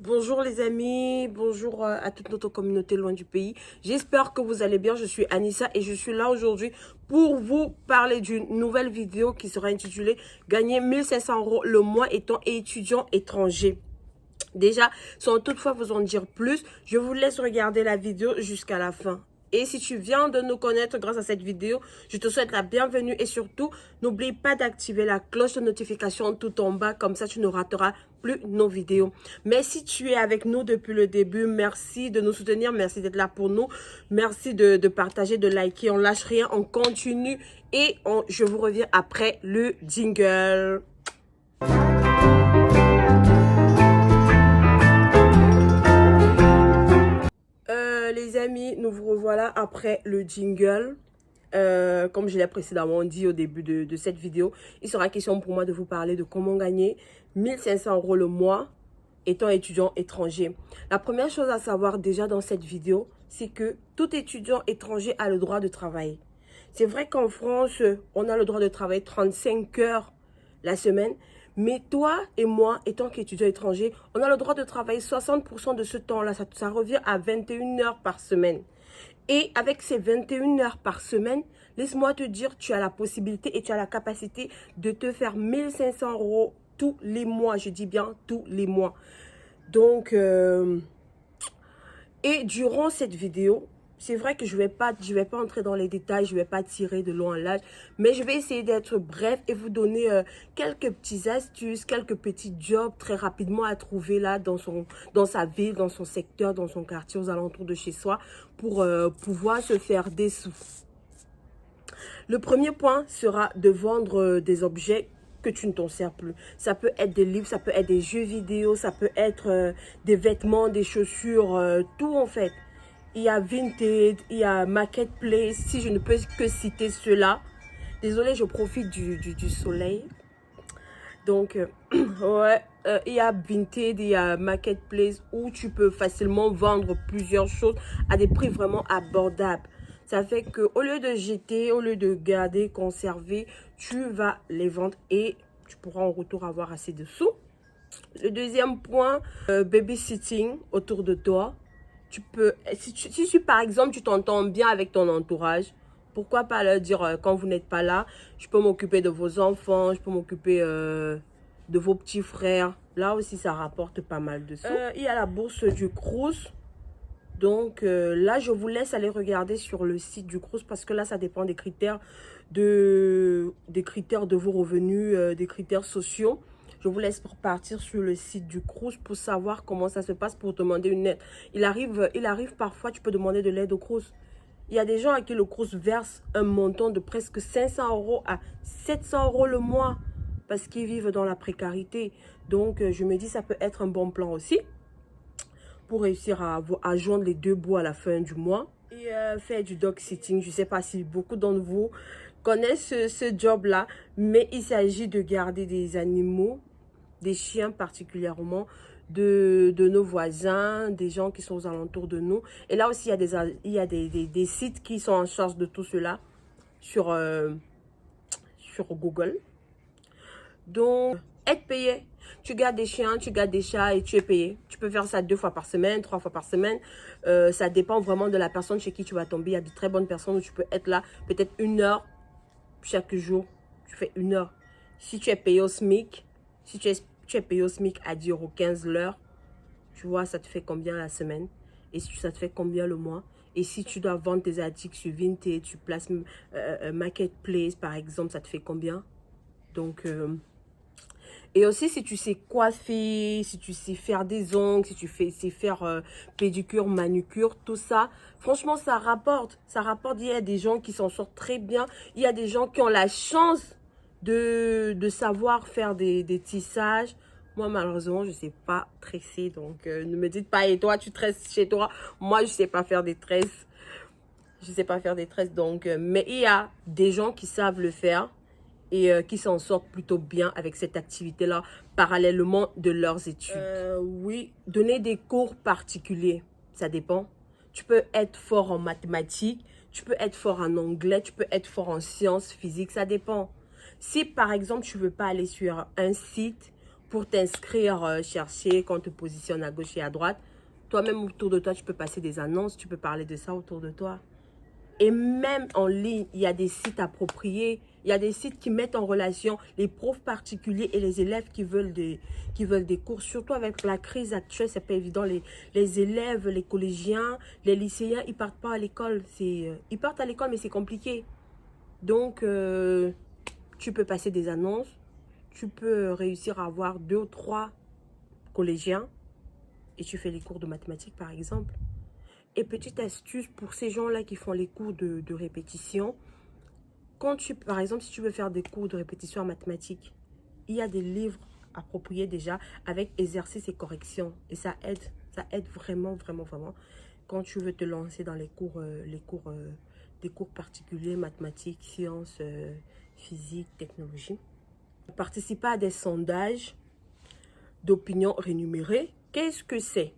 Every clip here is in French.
Bonjour les amis, bonjour à toute notre communauté loin du pays. J'espère que vous allez bien. Je suis Anissa et je suis là aujourd'hui pour vous parler d'une nouvelle vidéo qui sera intitulée « Gagner 1500 € le mois étant étudiant étranger ». Déjà, sans toutefois vous en dire plus, je vous laisse regarder la vidéo jusqu'à la fin. Et si tu viens de nous connaître grâce à cette vidéo, je te souhaite la bienvenue et surtout, n'oublie pas d'activer la cloche de notification tout en bas, comme ça tu ne rateras plus nos vidéos. Mais si tu es avec nous depuis le début, merci de nous soutenir, merci d'être là pour nous, merci de partager, de liker, on lâche rien, on continue et je vous reviens après le jingle. Les amis, nous vous revoilà après le jingle. Comme je l'ai précédemment dit au début de cette vidéo, il sera question pour moi de vous parler de comment gagner 1500 € le mois étant étudiant étranger. La première chose à savoir déjà dans cette vidéo, c'est que tout étudiant étranger a le droit de travailler. C'est vrai qu'en France, on a le droit de travailler 35 heures la semaine, mais toi et moi, étant qu'étudiants étrangers, on a le droit de travailler 60% de ce temps-là. Ça revient à 21 heures par semaine. Et avec ces 21 heures par semaine, laisse-moi te dire, tu as la possibilité et tu as la capacité de te faire 1500 € tous les mois. Je dis bien tous les mois. Donc, et durant cette vidéo, c'est vrai que je vais pas entrer dans les détails, je vais pas tirer de long en large, mais je vais essayer d'être bref et vous donner quelques petites astuces, quelques petits jobs très rapidement à trouver là dans sa ville, dans son secteur, dans son quartier, aux alentours de chez soi, pour pouvoir se faire des sous. Le premier point sera de vendre des objets que tu ne t'en sers plus. Ça peut être des livres, ça peut être des jeux vidéo, ça peut être des vêtements, des chaussures, tout en fait. Il y a Vinted, il y a Marketplace, si je ne peux que citer cela. Désolée, je profite du soleil. Donc, ouais, il y a Vinted, il y a Marketplace où tu peux facilement vendre plusieurs choses à des prix vraiment abordables. Ça fait que au lieu de jeter, au lieu de garder, conserver, tu vas les vendre et tu pourras en retour avoir assez de sous. Le deuxième point, babysitting autour de toi. Tu peux, si par exemple tu t'entends bien avec ton entourage, pourquoi pas leur dire quand vous n'êtes pas là, je peux m'occuper de vos enfants, je peux m'occuper de vos petits frères. Là aussi, ça rapporte pas mal de sous. Il y a la bourse du Crous. Donc là, je vous laisse aller regarder sur le site du Crous parce que là, ça dépend des critères de vos revenus, des critères sociaux. Je vous laisse partir sur le site du Crous pour savoir comment ça se passe pour demander une aide. Il arrive parfois, tu peux demander de l'aide au Crous. Il y a des gens à qui le Crous verse un montant de presque 500 € à 700 € le mois parce qu'ils vivent dans la précarité. Donc, je me dis ça peut être un bon plan aussi pour réussir à joindre les deux bouts à la fin du mois. Et faire du dog sitting, je ne sais pas si beaucoup d'entre vous connaissent ce job-là, mais il s'agit de garder des animaux, des chiens particulièrement, de nos voisins, des gens qui sont aux alentours de nous. Et là aussi, il y a des sites qui sont en charge de tout cela sur Google. Donc, être payé. Tu gardes des chiens, tu gardes des chats et tu es payé. Tu peux faire ça 2 fois par semaine, 3 fois par semaine. Ça dépend vraiment de la personne chez qui tu vas tomber. Il y a de très bonnes personnes où tu peux être là peut-être 1 heure chaque jour. Tu fais 1 heure. Si tu es payé au SMIC, si tu es payé au SMIC à 10,15 € l'heure, tu vois, ça te fait combien la semaine? Et ça te fait combien le mois? Et si tu dois vendre tes articles sur Vinted, tu places Marketplace par exemple, ça te fait combien? Donc, et aussi, si tu sais coiffer, si tu sais faire des ongles, si tu sais faire pédicure, manucure, tout ça, franchement, ça rapporte. Ça rapporte. Il y a des gens qui s'en sortent très bien. Il y a des gens qui ont la chance de savoir faire des tissages. Moi, malheureusement, je ne sais pas tresser. Donc, ne me dites pas, et toi, tu tresses chez toi. Moi, je ne sais pas faire des tresses. Je ne sais pas faire des tresses. Donc, mais il y a des gens qui savent le faire et qui s'en sortent plutôt bien avec cette activité-là, parallèlement de leurs études. Oui, donner des cours particuliers, ça dépend. Tu peux être fort en mathématiques, tu peux être fort en anglais, tu peux être fort en sciences, physiques, ça dépend. Si par exemple, tu ne veux pas aller sur un site pour t'inscrire, chercher, qu'on te positionne à gauche et à droite. Toi-même, autour de toi, tu peux passer des annonces, tu peux parler de ça autour de toi. Et même en ligne, il y a des sites appropriés. Il y a des sites qui mettent en relation les profs particuliers et les élèves qui veulent des cours. Surtout avec la crise actuelle, c'est pas évident. Les élèves, les collégiens, les lycéens, ils partent pas à l'école. Ils partent à l'école, mais c'est compliqué. Donc, tu peux passer des annonces. Tu peux réussir à avoir 2 ou 3 collégiens. Et tu fais les cours de mathématiques, par exemple. Et petite astuce pour ces gens-là qui font les cours de répétition. Par exemple, si tu veux faire des cours de répétition en mathématiques, il y a des livres appropriés déjà avec exercices et corrections. Et ça aide vraiment, vraiment, vraiment. Quand tu veux te lancer dans des cours particuliers, mathématiques, sciences, physique, technologie. Participer à des sondages d'opinion rémunérés. Qu'est-ce que c'est?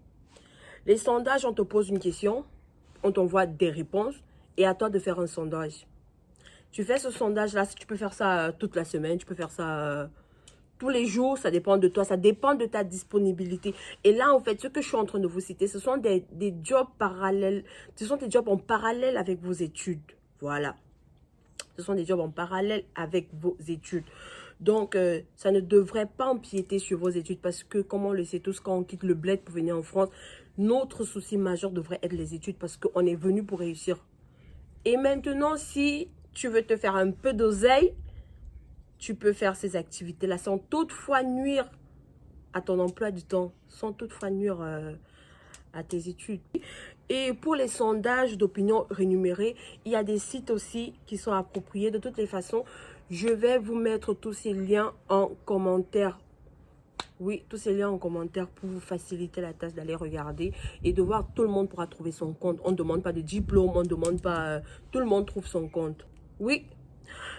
Les sondages, on te pose une question, on t'envoie des réponses et à toi de faire un sondage. Tu fais ce sondage-là, tu peux faire ça toute la semaine, tu peux faire ça tous les jours, ça dépend de toi, ça dépend de ta disponibilité. Et là, en fait, ce que je suis en train de vous citer, ce sont des jobs parallèles, ce sont des jobs en parallèle avec vos études. Voilà. Ce sont des jobs en parallèle avec vos études. Donc, ça ne devrait pas empiéter sur vos études parce que, comme on le sait tous, quand on quitte le bled pour venir en France, notre souci majeur devrait être les études parce qu'on est venu pour réussir. Et maintenant, si tu veux te faire un peu d'oseille, tu peux faire ces activités-là sans toutefois nuire à ton emploi du temps, sans toutefois nuire à tes études. Et pour les sondages d'opinion rémunérés, il y a des sites aussi qui sont appropriés. De toutes les façons, je vais vous mettre tous ces liens en commentaire. Oui, tous ces liens en commentaire pour vous faciliter la tâche d'aller regarder et de voir. Tout le monde pourra trouver son compte. On ne demande pas de diplôme, on ne demande pas... tout le monde trouve son compte. Oui.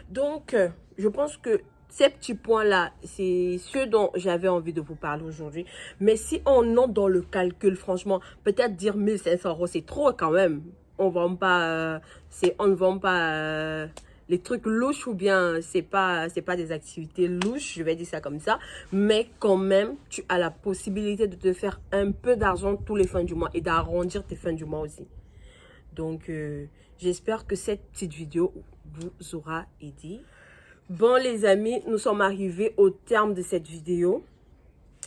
Donc, je pense que ces petits points-là, c'est ce dont j'avais envie de vous parler aujourd'hui. Mais si on entre dans le calcul, franchement, peut-être dire 1500 euros, c'est trop quand même. On vend pas, on ne vend pas les trucs louches ou bien c'est pas des activités louches, je vais dire ça comme ça. Mais quand même, tu as la possibilité de te faire un peu d'argent tous les fins du mois et d'arrondir tes fins du mois aussi. Donc, j'espère que cette petite vidéo vous aura aidé. Bon les amis, nous sommes arrivés au terme de cette vidéo.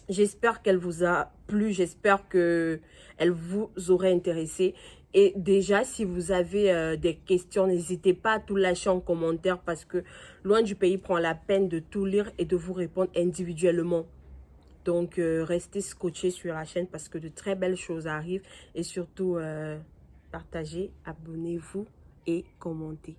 J'espère qu'elle vous a plu, j'espère qu'elle vous aurait intéressé. Et déjà, si vous avez des questions, n'hésitez pas à tout lâcher en commentaire parce que Loin du Pays prend la peine de tout lire et de vous répondre individuellement. Donc, restez scotchés sur la chaîne parce que de très belles choses arrivent. Et surtout, partagez, abonnez-vous et commentez.